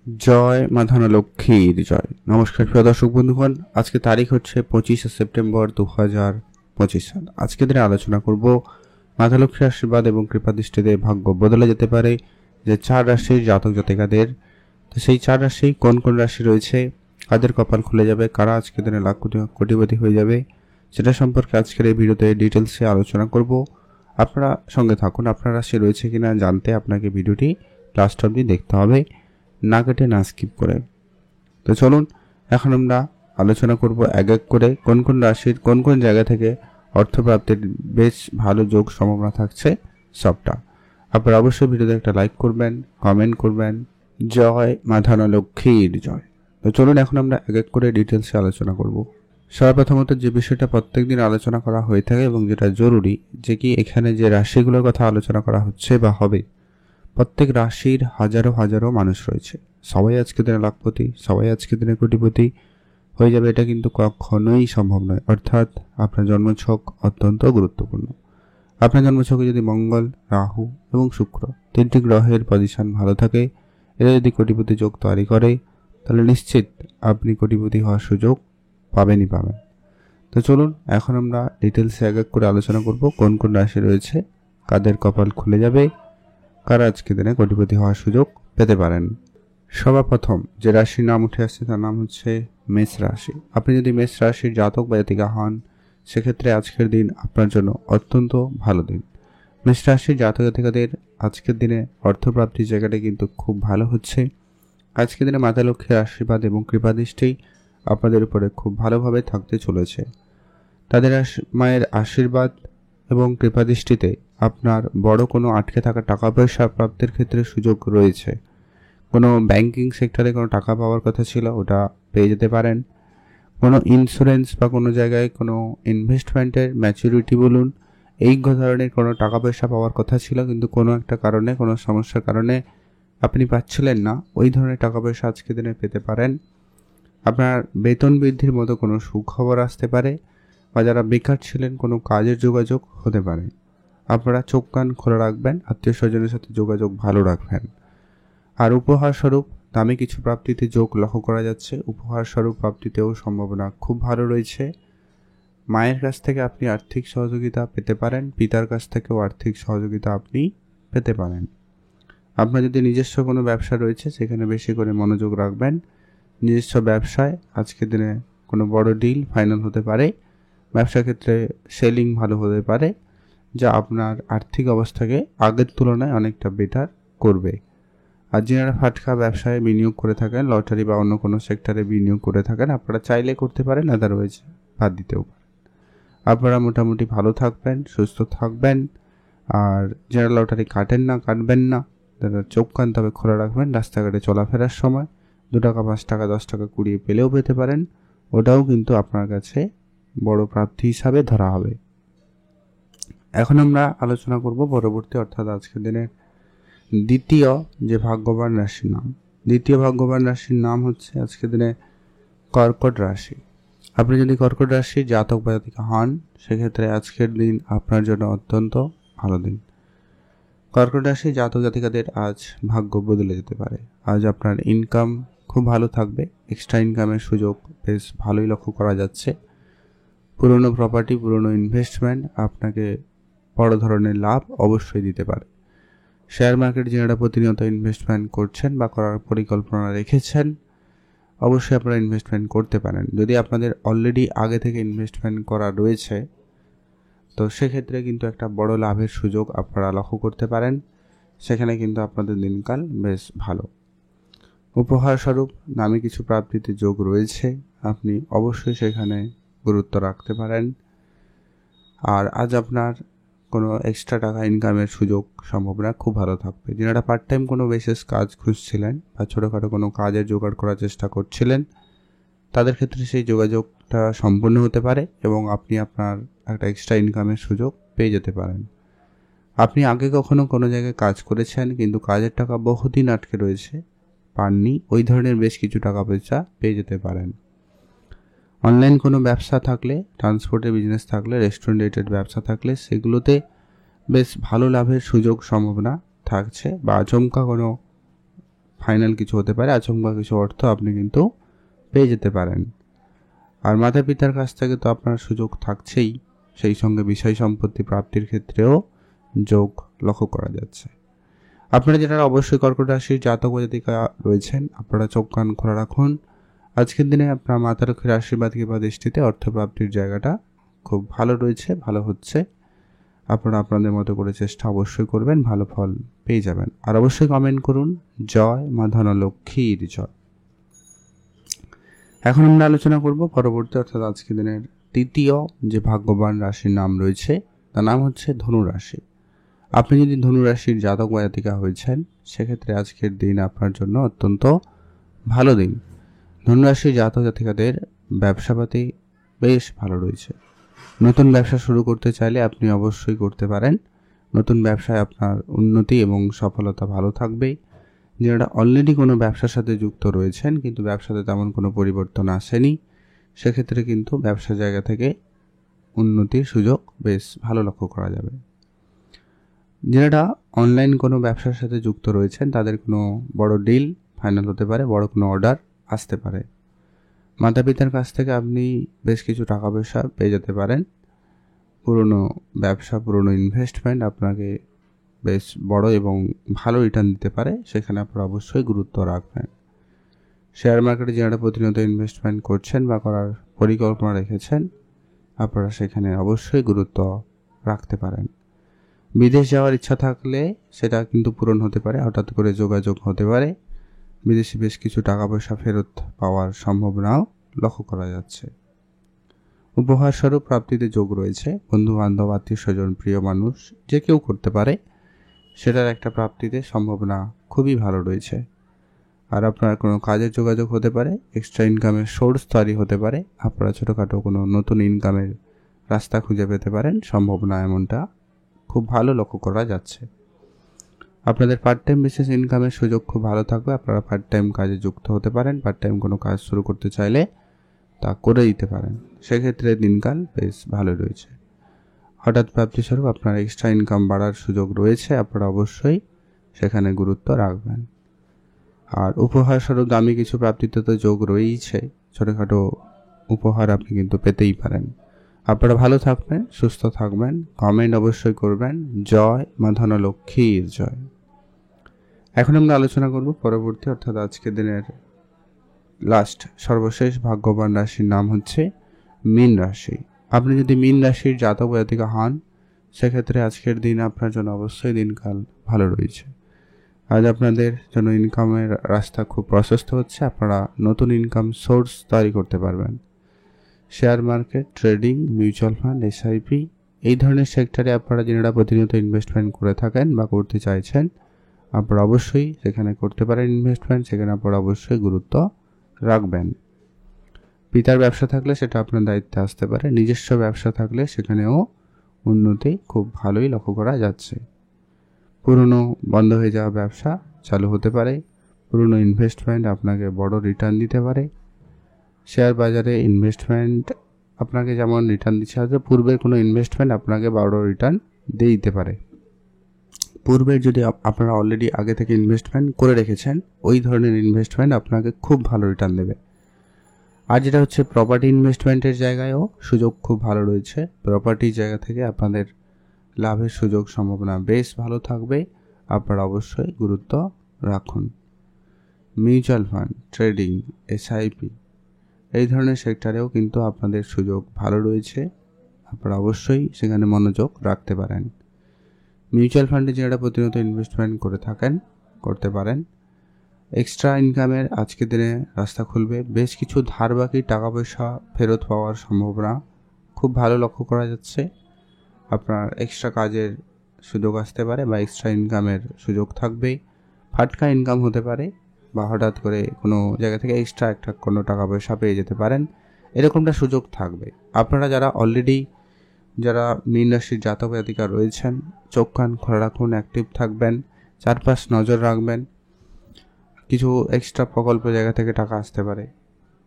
জয় মা ধনলক্ষ্মীর জয়। নমস্কার প্রিয় দর্শক বন্ধুগণ, আজকে তারিখ হচ্ছে 25শে সেপ্টেম্বর 2025 সাল। আজকে দিনে আলোচনা করব মা ধনলক্ষ্মীর আশীর্বাদ এবং কৃপা দৃষ্টিতে ভাগ্য বদলে যেতে পারে যে 4 রাশির জাতক জাতিকাদের। তো সেই 4 রাশি কোন কোন রাশি রয়েছে, কাদের কপাল খুলে যাবে, কারা আজকে দিনে লাখ কোটিপতি হয়ে যাবে, সেটা সম্পর্কে আজকের এই ভিডিওতে ডিটেলসে আলোচনা করব। আপনারা সঙ্গে থাকুন। আপনার রাশি রয়েছে কিনা জানতে আপনাকে ভিডিওটি লাস্ট অবধি দেখতে হবে, না কেটে না স্কিপ করে। তো চলুন এখন আমরা আলোচনা করব এক এক করে কোন কোন রাশির কোন কোন জায়গা থেকে অর্থপ্রাপ্তির বেশ ভালো যোগ সম্ভাবনা থাকছে সবটা। আপনারা অবশ্যই ভিডিওতে একটা লাইক করবেন, কমেন্ট করবেন। জয় মা ধনলক্ষ্মীর জয়। তো চলুন এখন আমরা এক এক করে ডিটেলসে আলোচনা করব। সর্বপ্রথমত যে বিষয়টা প্রত্যেকদিন আলোচনা করা হয়ে থাকে এবং যেটা জরুরি, যে কি এখানে যে রাশিগুলোর কথা আলোচনা করা হচ্ছে বা হবে, প্রত্যেক রাশির হাজারো হাজারো মানুষ রয়েছে। সবাই আজকে দিনে লাখপতি, সবাই আজকে দিনে কোটিপতি হয়ে যাবে এটা কিন্তু কখনোই সম্ভব নয়। অর্থাৎ আপনার জন্মছক অত্যন্ত গুরুত্বপূর্ণ। আপনার জন্মছকে যদি মঙ্গল, রাহু এবং শুক্র তিনটি গ্রহের পজিশন ভালো থাকে, এরা যদি কোটিপতি যোগ তৈরি করে, তাহলে নিশ্চিত আপনি কোটিপতি হওয়ার সুযোগ পাবেনই পাবেন। তো চলুন এখন আমরা ডিটেলসে এক এক করে আলোচনা করব কোন কোন রাশি রয়েছে, কাদের কপাল খুলে যাবে, কারা আজকে দিনে কোটিপতি হওয়ার সুযোগ পেতে পারেন। সর্বপ্রথম যে রাশির নাম উঠে আসছে তার নাম হচ্ছে মেষ রাশি। আপনি যদি মেষ রাশির জাতক বা জাতিকা হন, সেক্ষেত্রে আজকের দিন আপনার জন্য অত্যন্ত ভালো দিন। মেষ রাশির জাতক জাতিকাদের আজকের দিনে অর্থপ্রাপ্তির জায়গাটা কিন্তু খুব ভালো হচ্ছে। আজকের দিনে মাতা লক্ষ্মীর আশীর্বাদ এবং কৃপাদৃষ্টি আপনাদের উপরে খুব ভালোভাবে থাকতে চলেছে। তাদের মায়ের আশীর্বাদ এবং কৃপাদৃষ্টিতে আপনার বড় কোনো আটকে থাকা টাকা পয়সা প্রাপ্তির ক্ষেত্রে সুযোগ রয়েছে। কোনো ব্যাংকিং সেক্টরে কোনো টাকা পাওয়ার কথা ছিল, ওটা পেয়ে যেতে পারেন। কোনো ইন্স্যুরেন্স বা কোনো জায়গায় কোনো ইনভেস্টমেন্টের ম্যাচুরিটি বলুন, এই ধরনের কোনো টাকা পয়সা পাওয়ার কথা ছিল, কিন্তু কোনো একটা কারণে, কোনো সমস্যার কারণে আপনি পাচ্ছিলেন না, ওই ধরনের টাকা পয়সা আজকে দিনে পেতে পারেন। আপনার বেতন বৃদ্ধির মতো কোনো সুখবর আসতে পারে, বা যারা বেকার ছিলেন কোনো কাজের যোগাযোগ হতে পারে। আপনারা চোখ কান খোলা রাখবেন, আত্মীয় স্বজনের সাথে যোগাযোগ ভালো রাখবেন। আর উপহার স্বরূপ দামি কিছু প্রাপ্তিতে যোগ লক্ষ্য করা যাচ্ছে। উপহার স্বরূপ প্রাপ্তিতেও সম্ভাবনা খুব ভালো রয়েছে। মায়ের কাছ থেকে আপনি আর্থিক সহযোগিতা পেতে পারেন, পিতার কাছ থেকেও আর্থিক সহযোগিতা আপনি পেতে পারেন। আপনার যদি নিজস্ব কোনো ব্যবসা রয়েছে, সেখানে বেশি করে মনোযোগ রাখবেন। নিজস্ব ব্যবসায় আজকের দিনে কোনো বড় ডিল ফাইনাল হতে পারে, ব্যবসা ক্ষেত্রে সেলিং ভালো হতে পারে, যা আপনার আর্থিক অবস্থাকে আগের তুলনায় অনেকটা বেটার করবে। আর যারা ফাটকা ব্যবসায় বিনিয়োগ করে থাকেন, লটারি বা অন্য কোনো সেক্টরে বিনিয়োগ করে থাকেন, আপনারা চাইলে করতে পারেন, আদারওয়াইজ বাদ দিতেও পারেন। আপনারা মোটামুটি ভালো থাকবেন, সুস্থ থাকবেন। আর যারা লটারি কাটবেন না, তারা চোখ কান তবে খোলা রাখবেন। রাস্তাঘাটে চলাফেরার সময় 2 টাকা, 5 টাকা, 10 টাকা কুড়িয়ে পেলেও পেতে পারেন, ওটাও কিন্তু আপনার কাছে বড় প্রাপ্তি হিসাবে ধরা হবে। এখন আমরা আলোচনা করব পরবর্তী, অর্থাৎ আজকের দিনের দ্বিতীয় যে ভাগ্যবান রাশির নাম। দ্বিতীয় ভাগ্যবান রাশির নাম হচ্ছে আজকের দিনে কর্কট রাশি। আপনি যদি কর্কট রাশির জাতক বা জাতিকা হন, সেক্ষেত্রে আজকের দিন আপনার জন্য অত্যন্ত ভালো দিন। কর্কট রাশির জাতক জাতিকাদের আজ ভাগ্য বদলে যেতে পারে। আজ আপনার ইনকাম খুব ভালো থাকবে, এক্সট্রা ইনকামের সুযোগ বেশ ভালোই লক্ষ্য করা যাচ্ছে। পুরনো প্রপার্টি, পুরনো ইনভেস্টমেন্ট আপনাকে বড় ধরনের লাভ অবশ্যই দিতে পারে। শেয়ার মার্কেট যারা প্রতিনিয়ত ইনভেস্টমেন্ট করছেন বা করার পরিকল্পনা রেখেছেন, অবশ্যই আপনারা ইনভেস্টমেন্ট করতে পারেন। যদি আপনাদের অলরেডি আগে থেকে ইনভেস্টমেন্ট করা রয়েছে, তো সেক্ষেত্রে কিন্তু একটা বড় লাভের সুযোগ আপনারা লক্ষ্য করতে পারেন। সেখানে কিন্তু আপনাদের দিনকাল বেশ ভালো। উপহার স্বরূপ দামি কিছু প্রাপ্তিতে যোগ রয়েছে, আপনি অবশ্যই সেখানে গুরুত্ব রাখতে পারেন। আর আজ আপনার কোনো এক্সট্রা টাকা ইনকামের সুযোগ সম্ভাবনা খুব ভালো থাকবে। যারা পার্ট টাইম কোনো বিশেষ কাজ খুঁজছিলেন বা ছোটোখাটো কোনো কাজের জোগাড় করার চেষ্টা করছিলেন, তাদের ক্ষেত্রে সেই যোগাযোগটা সম্পূর্ণ হতে পারে এবং আপনি আপনার একটা এক্সট্রা ইনকামের সুযোগ পেয়ে যেতে পারেন। আপনি আগে কখনো কোনো জায়গায় কাজ করেছেন, কিন্তু কাজের টাকা বহুদিন আটকে রয়েছে, পাননি, ওই ধরনের বেশ কিছু টাকা পয়সা পেয়ে যেতে পারেন। অনলাইন কোনো ব্যবসা থাকলে, ট্রান্সপোর্টের বিজনেস থাকলে, রেস্টুরেন্ট রিলেটেড ব্যবসা থাকলে, সেগুলোতে বেশ ভালো লাভের সুযোগ সম্ভাবনা থাকছে। বা আচমকা কোনো ফাইনাল কিছু হতে পারে, আচমকা কিছু অর্থ আপনি কিন্তু পেয়ে যেতে পারেন। আর মাতা পিতার কাছ থেকে তো আপনার সুযোগ থাকছেই, সেই সঙ্গে বিষয় সম্পত্তি প্রাপ্তির ক্ষেত্রেও যোগ লক্ষ্য করা যাচ্ছে। আপনারা যারা অবশ্যই কর্কট রাশির জাতক জাতিকা রয়েছেন, আপনারা চোখ কান খোলা রাখুন। আজকের দিনে আপনার মাতা লক্ষ্মীর আশীর্বাদ কিংবা দৃষ্টিতে অর্থপ্রাপ্তির জায়গাটা খুব ভালো রয়েছে, ভালো হচ্ছে। আপনারা আপনাদের মতো করে চেষ্টা অবশ্যই করবেন, ভালো ফল পেয়ে যাবেন। আর অবশ্যই কমেন্ট করুন জয় মা ধনলক্ষ্মীর জয়। এখন আমরা আলোচনা করব পরবর্তী অর্থাৎ আজকের দিনের তৃতীয় যে ভাগ্যবান রাশির নাম রয়েছে, তার নাম হচ্ছে ধনু রাশি। আপনি যদি ধনু রাশির জাতক বা জাতিকা হয়েছেন, সেক্ষেত্রে আজকের দিন আপনার জন্য অত্যন্ত ভালো দিন। ধনু রাশির জাতক জাতিকাদের ব্যবসাপাতি বেশ ভালো রয়েছে। নতুন ব্যবসা শুরু করতে চাইলে আপনি অবশ্যই করতে পারেন। নতুন ব্যবসায় আপনার উন্নতি এবং সফলতা ভালো থাকবে। যারা অলরেডি কোনো ব্যবসার সাথে যুক্ত রয়েছেন কিন্তু ব্যবসাতে তেমন কোনো পরিবর্তন আসেনি, সেক্ষেত্রে কিন্তু ব্যবসা জায়গা থেকে উন্নতির সুযোগ বেশ ভালো লক্ষ্য করা যাবে। যারা অনলাইন কোনো ব্যবসার সাথে যুক্ত রয়েছেন, তাদের কোনো বড় ডিল ফাইনাল হতে পারে, বড় কোনো অর্ডার আসতে পারে। মাতা পিতার কাছ থেকে আপনি বেশ কিছু টাকা পয়সা পেয়ে যেতে পারেন। পুরনো ব্যবসা, পুরনো ইনভেস্টমেন্ট আপনাকে বেশ বড় এবং ভালো রিটার্ন দিতে পারে, সেখানে আপনারা অবশ্যই গুরুত্ব রাখবেন। শেয়ার মার্কেটে যারা প্রতিনিয়ত ইনভেস্টমেন্ট করছেন বা করার পরিকল্পনা রেখেছেন, আপনারা সেখানে অবশ্যই গুরুত্ব রাখতে পারেন। বিদেশ যাওয়ার ইচ্ছা থাকলে সেটা কিন্তু পূরণ হতে পারে, হঠাৎ করে যোগাযোগ হতে পারে। বিদেশে বেশ কিছু টাকা পয়সা ফেরত পাওয়ার সম্ভাবনাও লক্ষ্য করা যাচ্ছে। উপহার স্বরূপ প্রাপ্তিতে যোগ রয়েছে। বন্ধু বান্ধব, আত্মীয় স্বজন, প্রিয় মানুষ যে কেউ করতে পারে, সেটার একটা প্রাপ্তিতে সম্ভাবনা খুবই ভালো রয়েছে। আর আপনার কোনো কাজের যোগাযোগ হতে পারে, এক্সট্রা ইনকামের সোর্স তৈরি হতে পারে, আপনারা ছোটোখাটো কোনো নতুন ইনকামের রাস্তা খুঁজে পেতে পারেন, সম্ভাবনা এমনটা খুব ভালো লক্ষ্য করা যাচ্ছে। আপনাদের পার্ট টাইম বিশেষ ইনকামের সুযোগ খুব ভালো থাকবে। আপনারা পার্ট টাইম কাজে যুক্ত হতে পারেন। পার্ট টাইম কোনো কাজ শুরু করতে চাইলে তা করে দিতে পারেন, সেক্ষেত্রে দিনকাল বেশ ভালো রয়েছে। হঠাৎ প্রাপ্তিস্বরূপ আপনার এক্সট্রা ইনকাম বাড়ার সুযোগ রয়েছে, আপনারা অবশ্যই সেখানে গুরুত্ব রাখবেন। আর উপহার স্বরূপ দামি কিছু প্রাপ্তিতে তো যোগ রয়েছে, ছোটোখাটো উপহার আপনি কিন্তু পেতেই পারেন। আপনারা ভালো থাকবেন, সুস্থ থাকবেন। কমেন্ট অবশ্যই করবেন জয় মা ধনলক্ষ্মীর জয়। এখন আমরা আলোচনা করব পরবর্তী অর্থাৎ আজকের দিনের লাস্ট সর্বশেষ ভাগ্যবান রাশির নাম হচ্ছে মীন রাশি। আপনি যদি মীন রাশির জাতক জাতিকা হন, সেক্ষেত্রে আজকের দিন আপনার জন্য অবশ্যই দিনকাল ভালো রয়েছে। আজ আপনাদের জন্য ইনকামের রাস্তা খুব প্রশস্ত হচ্ছে। আপনারা নতুন ইনকাম সোর্স তৈরি করতে পারবেন। Share market, trading, mutual fund, SIP এই ধরনের সেক্টরে আপনারা যারা প্রতিনিয়ত ইনভেস্টমেন্ট করে থাকেন বা করতে চাইছেন, আপনারা অবশ্যই সেখানে করতে পারেন ইনভেস্টমেন্ট, সেখানে আপনারা অবশ্যই গুরুত্ব রাখবেন। পিতার ব্যবসা থাকলে সেটা আপনার দায়িত্বে আসতে পারে। নিজস্ব ব্যবসা থাকলে সেখানেও উন্নতি খুব ভালোই লক্ষ্য করা যাচ্ছে। পুরনো বন্ধ হয়ে যাওয়া ব্যবসা চালু হতে পারে। পুরনো ইনভেস্টমেন্ট আপনাকে বড় রিটার্ন দিতে পারে। শেয়ার বাজারে ইনভেস্টমেন্ট আপনাকে যেমন রিটার্ন দিচ্ছে, হয়তো পূর্বের কোনো ইনভেস্টমেন্ট আপনাকে বড় রিটার্ন দিয়ে দিতে পারে। পূর্বের যদি আপনারা অলরেডি আগে থেকে ইনভেস্টমেন্ট করে রেখেছেন, ওই ধরনের ইনভেস্টমেন্ট আপনাকে খুব ভালো রিটার্ন দেবে। আর যেটা হচ্ছে প্রপার্টি ইনভেস্টমেন্টের জায়গায়ও সুযোগ খুব ভালো রয়েছে। প্রপার্টির জায়গা থেকে আপনাদের লাভের সুযোগ সম্ভাবনা বেশ ভালো থাকবে, আপনারা অবশ্যই গুরুত্ব রাখুন। মিউচুয়াল ফান্ড, ট্রেডিং, এসআইপি এই ধরনের সেক্টরেও কিন্তু আপনাদের সুযোগ ভালো রয়েছে, আপনারা অবশ্যই সেখানে মনোযোগ রাখতে পারেন। মিউচুয়াল ফান্ডে যারা প্রতিনিয়ত ইনভেস্টমেন্ট করে থাকেন, করতে পারেন। এক্সট্রা ইনকামের আজকের দিনে রাস্তা খুলবে। বেশ কিছু ধার বাকি টাকা পয়সা ফেরত পাওয়ার সম্ভাবনা খুব ভালো লক্ষ্য করা যাচ্ছে। আপনার এক্সট্রা কাজের সুযোগ আসতে পারে বা এক্সট্রা ইনকামের সুযোগ থাকবে। ফাটকা ইনকাম হতে পারে বা হঠাৎ করে কোনো জায়গা থেকে এক্সট্রা একটা কোনো টাকা পয়সা পেয়ে যেতে পারেন, এরকমটা সুযোগ থাকবে। আপনারা যারা অলরেডি যারা মীন রাশির জাতক জাতিকা রয়েছেন, চোখ কান খোলা রাখুন, অ্যাক্টিভ থাকবেন, চারপাশ নজর রাখবেন। কিছু এক্সট্রা প্রকল্প জায়গা থেকে টাকা আসতে পারে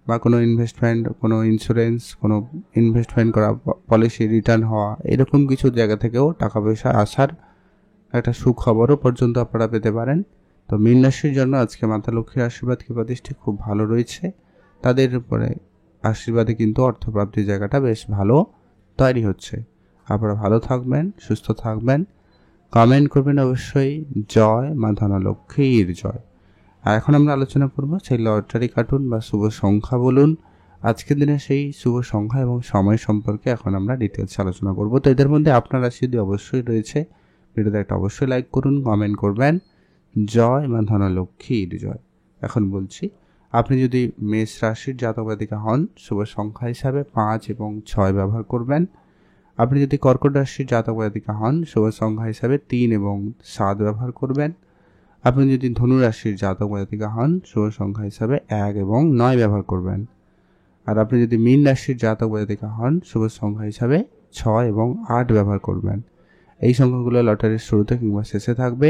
বা কোনো ইনভেস্টমেন্ট, কোনো ইন্স্যুরেন্স, কোনো ইনভেস্টমেন্ট করা, পলিসি রিটার্ন হওয়া, এরকম কিছু জায়গা থেকেও টাকা পয়সা আসার একটা সুখবরও পর্যন্ত আপনারা পেতে পারেন। তো মীন রাশির জন্য আজকে মাতা লক্ষ্মীর আশীর্বাদ কৃপাদৃষ্টি খুব ভালো রয়েছে। তাদের উপরে আশীর্বাদে কিন্তু অর্থপ্রাপ্তির জায়গাটা বেশ ভালো তৈরি হচ্ছে। আপনারা ভালো থাকবেন, সুস্থ থাকবেন, কমেন্ট করবেন অবশ্যই জয় মা ধনলক্ষ্মীর জয়। আর এখন আমরা আলোচনা করব সেই লটারি কার্টুন বা শুভ সংখ্যা বলুন আজকের দিনে সেই শুভ সংখ্যা এবং সময় সম্পর্কে এখন আমরা ডিটেলস আলোচনা করব। তো এদের মধ্যে আপনার রাশি যদি অবশ্যই রয়েছে, ভিডিওতে একটা অবশ্যই লাইক করুন, কমেন্ট করবেন জয় মা ধনলক্ষ্মীর জয়। এখন বলছি, আপনি যদি মেষ রাশির জাতক জাতিকা হন, শুভ সংখ্যা হিসাবে 5 এবং 6 ব্যবহার করবেন। আপনি যদি কর্কট রাশির জাতক জাতিকা হন, শুভ সংখ্যা হিসাবে 3 এবং 7 ব্যবহার করবেন। আপনি যদি ধনু রাশির জাতক জাতিকা হন, শুভ সংখ্যা হিসাবে 1 এবং 9 ব্যবহার করবেন। আর আপনি যদি মীন রাশির জাতক জাতিকা হন, শুভ সংখ্যা হিসাবে 6 এবং 8 ব্যবহার করবেন। এই সংখ্যাগুলো লটারির শুরুতে কিংবা শেষে থাকবে।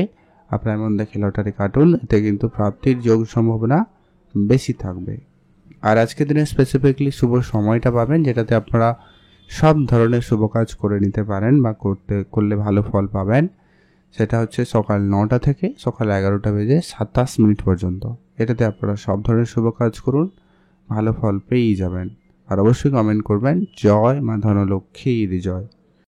আপনার এমন দেখে লটারি কাটুন, এতে কিন্তু প্রাপ্তির যোগ সম্ভাবনা বেশি থাকবে। আর আজকের দিনে স্পেসিফিকলি শুভ সময়টা পাবেন, যেটাতে আপনারা সব ধরনের শুভ কাজ করে নিতে পারেন বা করলে ভালো ফল পাবেন। সেটা হচ্ছে সকাল 9টা থেকে সকাল 11টা বেজে 27 মিনিট পর্যন্ত। এটাতে আপনারা সব ধরনের শুভ কাজ করুন, ভালো ফল পেয়েই যাবেন। আর অবশ্যই কমেন্ট করবেন জয় মা ধনলক্ষ্মীর জয়।